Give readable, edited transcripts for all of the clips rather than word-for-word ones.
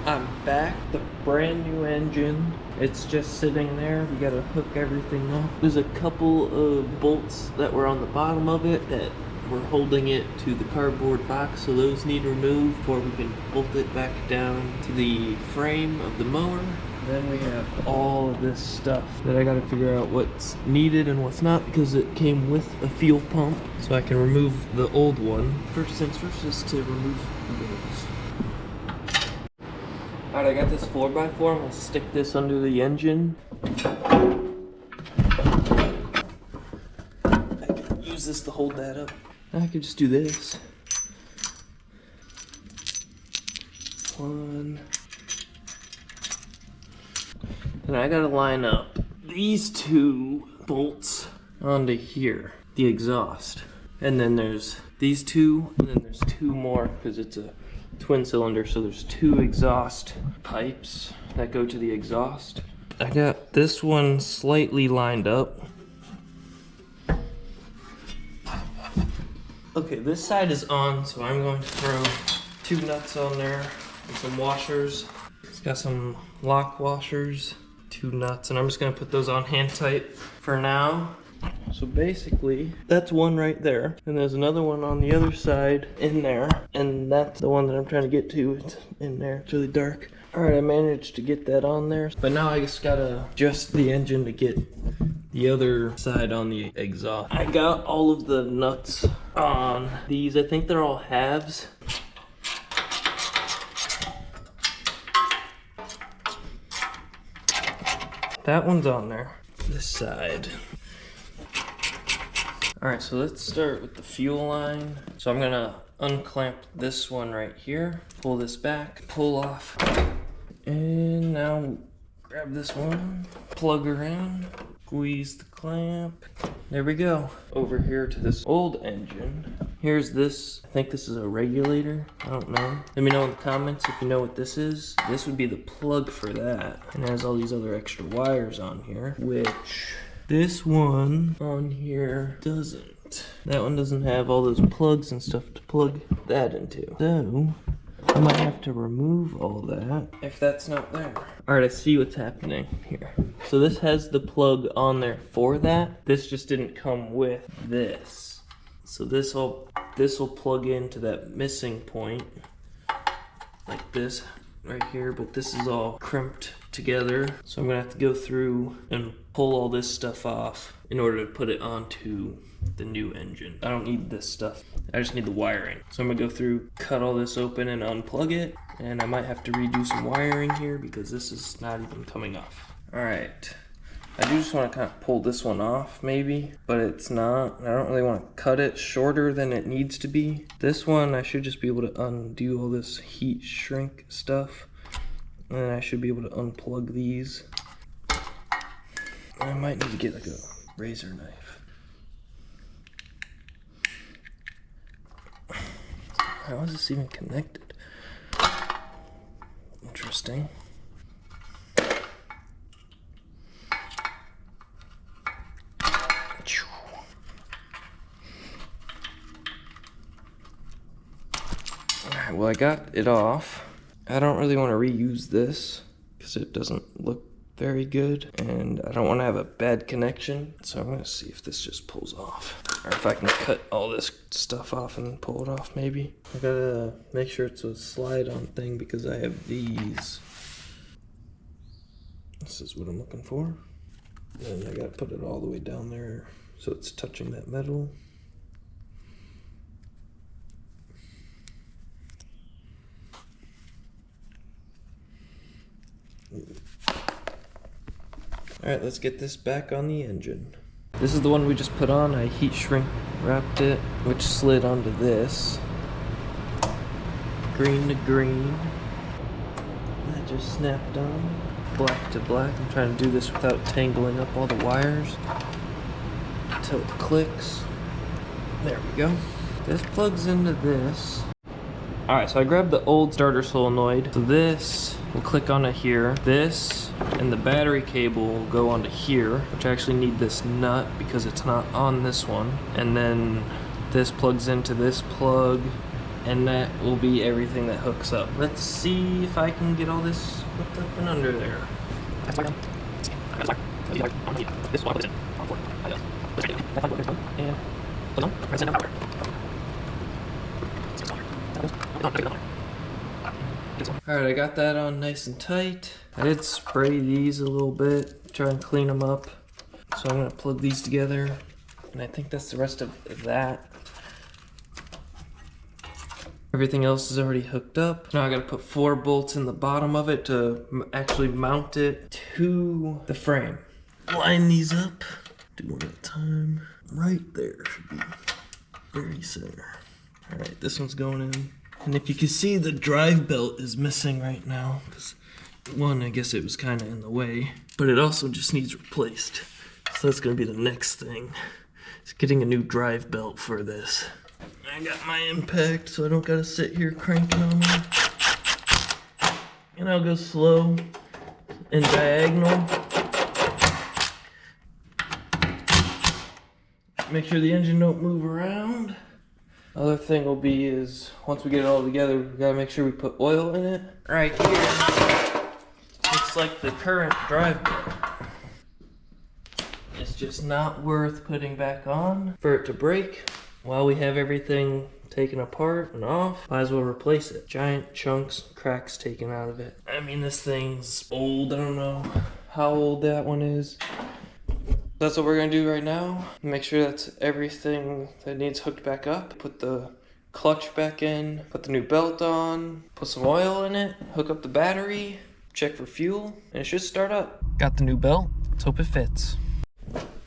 I'm back. The brand new engine. It's just sitting there. We gotta hook everything up. There's a couple of bolts that were on the bottom of it that were holding it to the cardboard box, so those need removed before we can bolt it back down to the frame of the mower. Then we have all of this stuff that I gotta figure out what's needed and what's not, because it came with a fuel pump, so I can remove the old one. First things first is to remove the bolts. Alright, I got this 4x4. I'm gonna stick this under the engine. I can use this to hold that up. I could just do this. One. And I gotta line up these two bolts onto here, the exhaust. And then there's these two, and then there's two more because it's a twin cylinder, so there's two exhaust pipes that go to the exhaust. I got this one slightly lined up. Okay, this side is on, so I'm going to throw two nuts on there and some washers. It's got some lock washers, two nuts, and I'm just gonna put those on hand tight for now. So basically, that's one right there, and there's another one on the other side in there, and that's the one that I'm trying to get to. It's in there, it's really dark. All right, I managed to get that on there, but now I just gotta adjust the engine to get the other side on the exhaust. I got all of the nuts on these. I think they're all halves. That one's on there. This side. All right, so let's start with the fuel line. So I'm gonna unclamp this one right here, pull this back, pull off, and now grab this one, plug her in, squeeze the clamp. There we go. Over here to this old engine. Here's this, I think this is a regulator, I don't know. Let me know in the comments if you know what this is. This would be the plug for that. And it has all these other extra wires on here, which this one on here doesn't. That one doesn't have all those plugs and stuff to plug that into. So, I might have to remove all that if that's not there. All right, I see what's happening here. So this has the plug on there for that. This just didn't come with this. So this will plug into that missing point like this right here, but this is all crimped together. So I'm gonna have to go through and pull all this stuff off in order to put it onto the new engine. I don't need this stuff. I just need the wiring. So I'm gonna go through, cut all this open and unplug it. And I might have to redo some wiring here because this is not even coming off. All right. I do just want to kind of pull this one off maybe, but it's not. I don't really want to cut it shorter than it needs to be. This one, I should just be able to undo all this heat shrink stuff. And then I should be able to unplug these. I might need to get like a razor knife. How is this even connected? Interesting. Alright, well I got it off. I don't really want to reuse this because it doesn't look very good and I don't want to have a bad connection. So I'm going to see if this just pulls off. Or if I can cut all this stuff off and pull it off maybe. I gotta make sure it's a slide on thing because I have these. This is what I'm looking for. And I gotta put it all the way down there so it's touching that metal. Alright, let's get this back on the engine. This is the one we just put on. I heat shrink wrapped it, which slid onto this. Green to green. That just snapped on. Black to black. I'm trying to do this without tangling up all the wires until it clicks. There we go. This plugs into this. Alright, so I grabbed the old starter solenoid. So this will click onto here. This and the battery cable will go onto here, which I actually need this nut because it's not on this one. And then this plugs into this plug, And that will be everything that hooks up. Let's see if I can get all this hooked up and under there. Alright, I got that on nice and tight. I did spray these a little bit, try and clean them up. So I'm gonna plug these together, and I think that's the rest of that. Everything else is already hooked up. Now I gotta put 4 bolts in the bottom of it to actually mount it to the frame. Line these up, do one at a time. Right there should be very center. All right, this one's going in. And if you can see, the drive belt is missing right now, because one, I guess it was kind of in the way, but it also just needs replaced. So that's gonna be the next thing. It's getting a new drive belt for this. I got my impact, so I don't gotta sit here cranking on them. And I'll go slow and diagonal. Make sure the engine don't move around. Other thing will be is, once we get it all together, we gotta make sure we put oil in it. Right here, looks like the current drive belt. It's just not worth putting back on for it to break. While we have everything taken apart and off, might as well replace it. Giant chunks, cracks taken out of it. I mean, this thing's old. I don't know how old that one is. That's what we're gonna do right now. Make sure that's everything that needs hooked back up. Put the clutch back in, put the new belt on, put some oil in it, hook up the battery, check for fuel, and it should start up. Got the new belt. Let's hope it fits.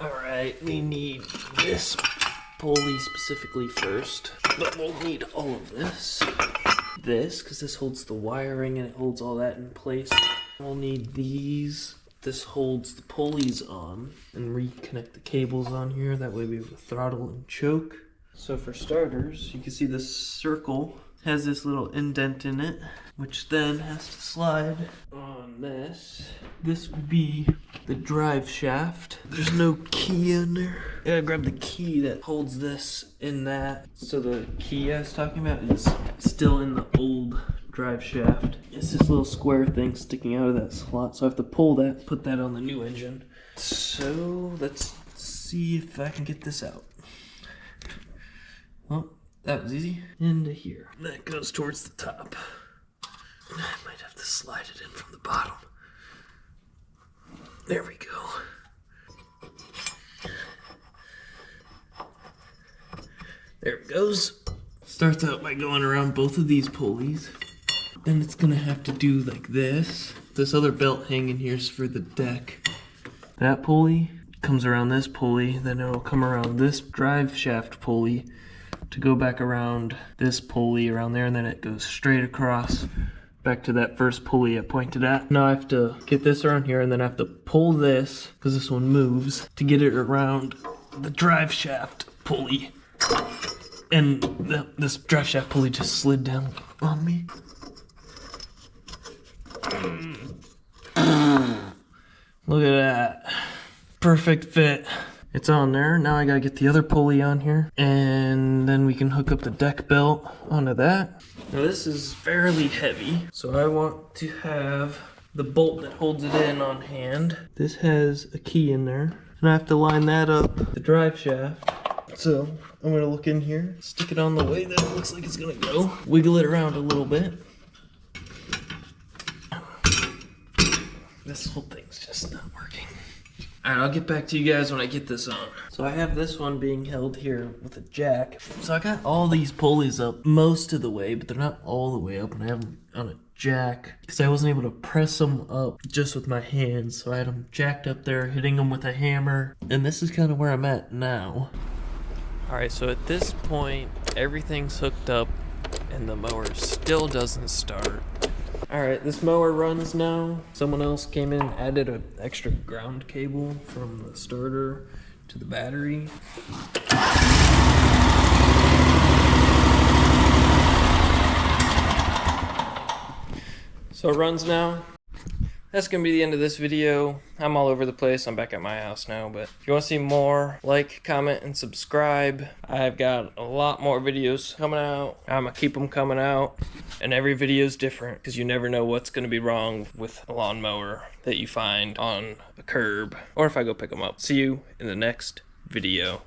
All right, we need this pulley specifically first, but we'll need all of this. This, because this holds the wiring and it holds all that in place. We'll need these. This holds the pulleys on, and reconnect the cables on here. That way we have a throttle and choke. So for starters, you can see this circle has this little indent in it, which then has to slide on this. This would be the drive shaft. There's no key in there. I gotta grab the key that holds this in that. So the key I was talking about is still in the old drive shaft. It's this little square thing sticking out of that slot. So I have to pull that, put that on the new engine. So let's see if I can get this out. Well, that was easy. Into here. That goes towards the top. I might have to slide it in from the bottom. There we go. There it goes. Starts out by going around both of these pulleys. Then it's gonna have to do like this. This other belt hanging here is for the deck. That pulley comes around this pulley, then it'll come around this drive shaft pulley to go back around this pulley around there, and then it goes straight across back to that first pulley I pointed at. Now I have to get this around here, and then I have to pull this, because this one moves, to get it around the drive shaft pulley. And this drive shaft pulley just slid down on me. Look at that. Perfect fit. It's on there. Now I gotta get the other pulley on here, and then we can hook up the deck belt onto that. Now this is fairly heavy, so I want to have the bolt that holds it in on hand. This has a key in there, and I have to line that up the drive shaft. So I'm gonna look in here, stick it on the way that it looks like it's gonna go, wiggle it around a little bit. This whole thing's just not working. Alright, I'll get back to you guys when I get this on. So I have this one being held here with a jack. So I got all these pulleys up most of the way, but they're not all the way up, and I have them on a jack because I wasn't able to press them up just with my hands. So I had them jacked up there, hitting them with a hammer, and this is kind of where I'm at now. Alright, so at this point, everything's hooked up, and the mower still doesn't start. Alright, this mower runs now. Someone else came in and added an extra ground cable from the starter to the battery. So it runs now. that's gonna be the end of this video. I'm all over the place. I'm back at my house now, but if you want to see more, like, comment, and subscribe. I've got a lot more videos coming out. I'm gonna keep them coming out, and every video is different because you never know what's gonna be wrong with a lawnmower that you find on a curb or if I go pick them up. See you in the next video.